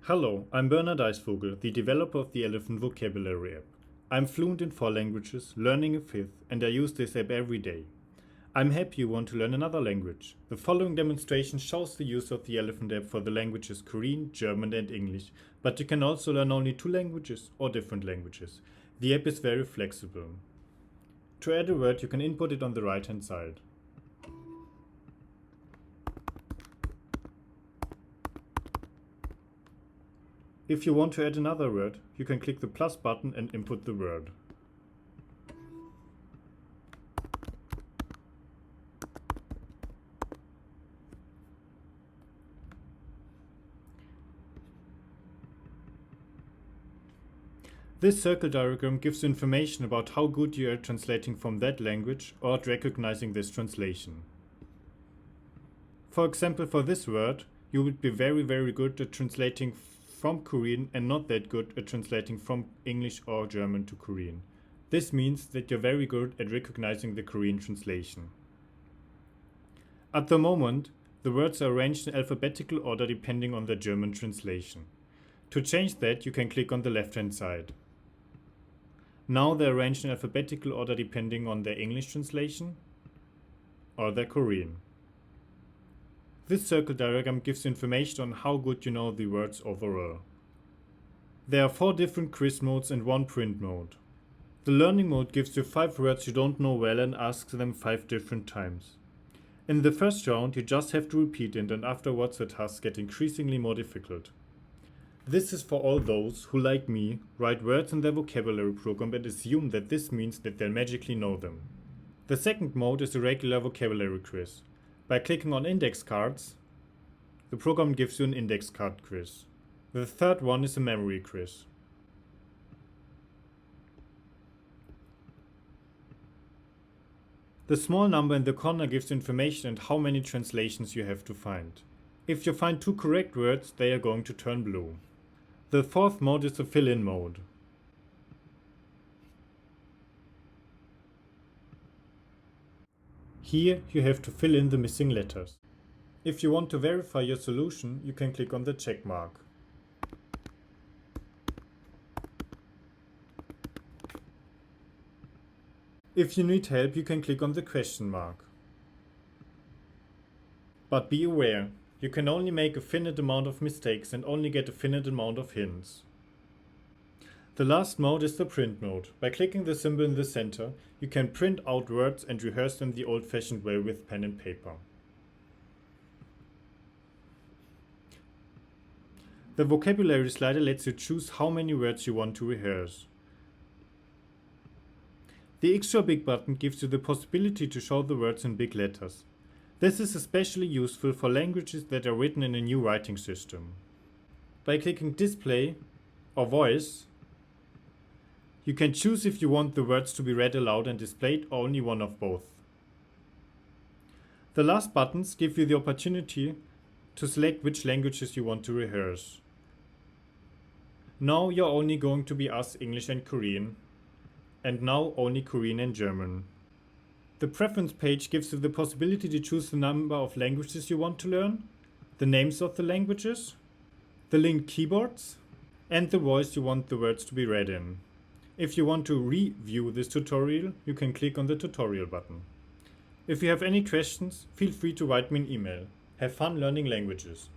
Hello, I'm Bernhard Eisvogel, the developer of the Elephant Vocabulary app. I'm fluent in 4 languages, learning a 5th, and I use this app every day. I'm happy you want to learn another language. The following demonstration shows the use of the Elephant app for the languages Korean, German and English, but you can also learn only 2 languages or different languages. The app is very flexible. To add a word, you can input it on the right hand side. If you want to add another word, you can click the plus button and input the word. This circle diagram gives information about how good you are at translating from that language or at recognizing this translation. For example, for this word, you would be very good at translating from Korean and not that good at translating from English or German to Korean. This means that you're very good at recognizing the Korean translation. At the moment, the words are arranged in alphabetical order depending on the German translation. To change that, you can click on the left-hand side. Now they're arranged in alphabetical order depending on their English translation or their Korean. This circle diagram gives information on how good you know the words overall. There are 4 different quiz modes and 1 print mode. The learning mode gives you 5 words you don't know well and asks them 5 different times. In the first round, you just have to repeat it, and afterwards the tasks get increasingly more difficult. This is for all those who, like me, write words in their vocabulary program and assume that this means that they'll magically know them. The second mode is a regular vocabulary quiz. By clicking on index cards, the program gives you an index card quiz. The third one is a memory quiz. The small number in the corner gives information on how many translations you have to find. If you find 2 correct words, they are going to turn blue. The fourth mode is the fill-in mode. Here you have to fill in the missing letters. If you want to verify your solution, you can click on the check mark. If you need help, you can click on the question mark. But be aware, you can only make a finite amount of mistakes and only get a finite amount of hints. The last mode is the print mode. By clicking the symbol in the center, you can print out words and rehearse them the old-fashioned way with pen and paper. The vocabulary slider lets you choose how many words you want to rehearse. The extra big button gives you the possibility to show the words in big letters. This is especially useful for languages that are written in a new writing system. By clicking Display or Voice, you can choose if you want the words to be read aloud and displayed or only one of both. The last buttons give you the opportunity to select which languages you want to rehearse. Now you're only going to be asked English and Korean, and now only Korean and German. The preference page gives you the possibility to choose the number of languages you want to learn, the names of the languages, the linked keyboards, and the voice you want the words to be read in. If you want to review this tutorial, you can click on the tutorial button. If you have any questions, feel free to write me an email. Have fun learning languages.